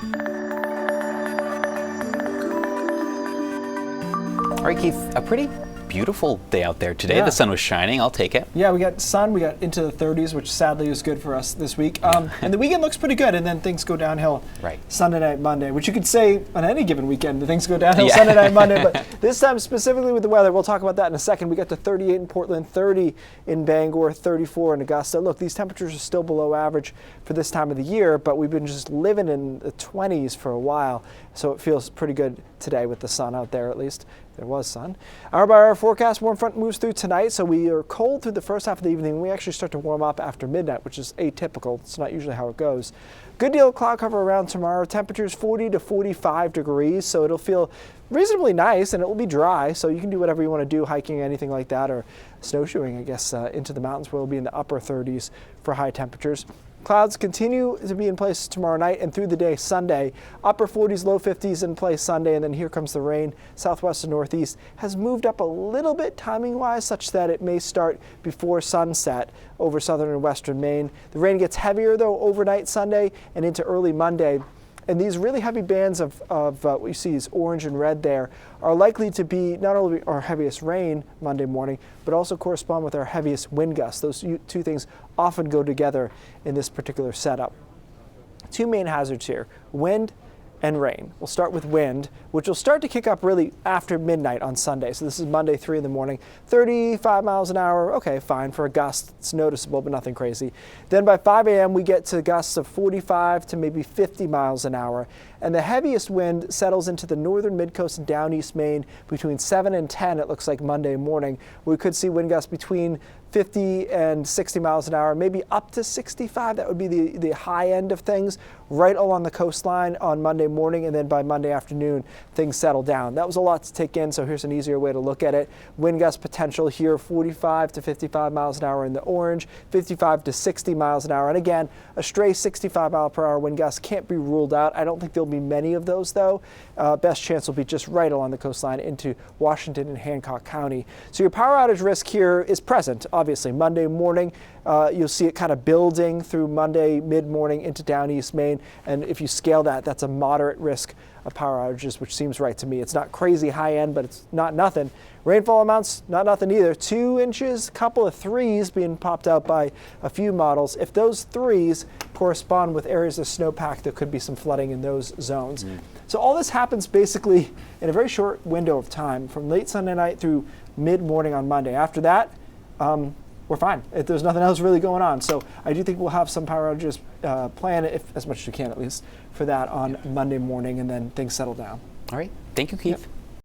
All right, Keith, a pretty beautiful day out there today. Yeah. The sun was shining. I'll take it. Yeah, we got sun. We got into the 30s, which sadly was good for us this week. And the weekend looks pretty good, and then things go downhill. Right. Sunday night, Monday, which you could say on any given weekend, the things go downhill Yeah. Sunday night, Monday. But this time specifically with the weather, we'll talk about that in a second. We got to 38 in Portland, 30 in Bangor, 34 in Augusta. Look, these temperatures are still below average for this time of the year, but we've been just living in the 20s for a while. So it feels pretty good today with the sun out there, at least. There was sun. Hour by hour forecast, warm front moves through tonight, so we are cold through the first half of the evening. We actually start to warm up after midnight, which is atypical. It's not usually how it goes. Good deal of cloud cover around tomorrow. Temperatures 40 to 45 degrees, so it'll feel reasonably nice, and it will be dry, so you can do whatever you want to do, hiking, anything like that, or snowshoeing, I guess, into the mountains, where we'll be in the upper 30s for high temperatures. Clouds continue to be in place tomorrow night and through the day Sunday. Upper 40s, low 50s in place Sunday, and then here comes the rain. Southwest and northeast has moved up a little bit timing-wise, such that it may start before sunset over southern and western Maine. The rain gets heavier, though, overnight Sunday and into early Monday. And these really heavy bands of what you see is orange and red there are likely to be not only our heaviest rain Monday morning, but also correspond with our heaviest wind gusts. Those two things often go together in this particular setup. Two main hazards here, wind and rain. We'll start with wind, which will start to kick up really after midnight on Sunday. So this is Monday, 3 in the morning, 35 miles an hour. Okay, fine for a gust. It's noticeable, but nothing crazy. Then by 5 a.m., we get to gusts of 45 to maybe 50 miles an hour. And the heaviest wind settles into the northern midcoast and down East Maine between 7 and 10, it looks like Monday morning. We could see wind gusts between 50 and 60 miles an hour, maybe up to 65. That would be the high end of things right along the coastline on Monday morning, and then by Monday afternoon, things settle down. That was a lot to take in, so here's an easier way to look at it. Wind gust potential here, 45 to 55 miles an hour in the orange, 55 to 60 miles an hour. And again, a stray 65 mile per hour wind gust can't be ruled out. I don't think there'll be many of those, though. Best chance will be just right along the coastline into Washington and Hancock County. So your power outage risk here is present. Obviously, Monday morning, you'll see it kind of building through Monday mid-morning into down East Maine. And if you scale that, that's a moderate risk of power outages, which seems right to me. It's not crazy high end, but it's not nothing. Rainfall amounts, not nothing either. 2 inches, a couple of 3s being popped out by a few models. If those 3s correspond with areas of snowpack, there could be some flooding in those zones. So all this happens basically in a very short window of time, from late Sunday night through mid-morning on Monday. After that, we're fine. There's nothing else really going on. So I do think we'll have some power outages planned, as much as we can at least, for that on Monday morning, and then things settle down. All right. Thank you, Keith. Yep.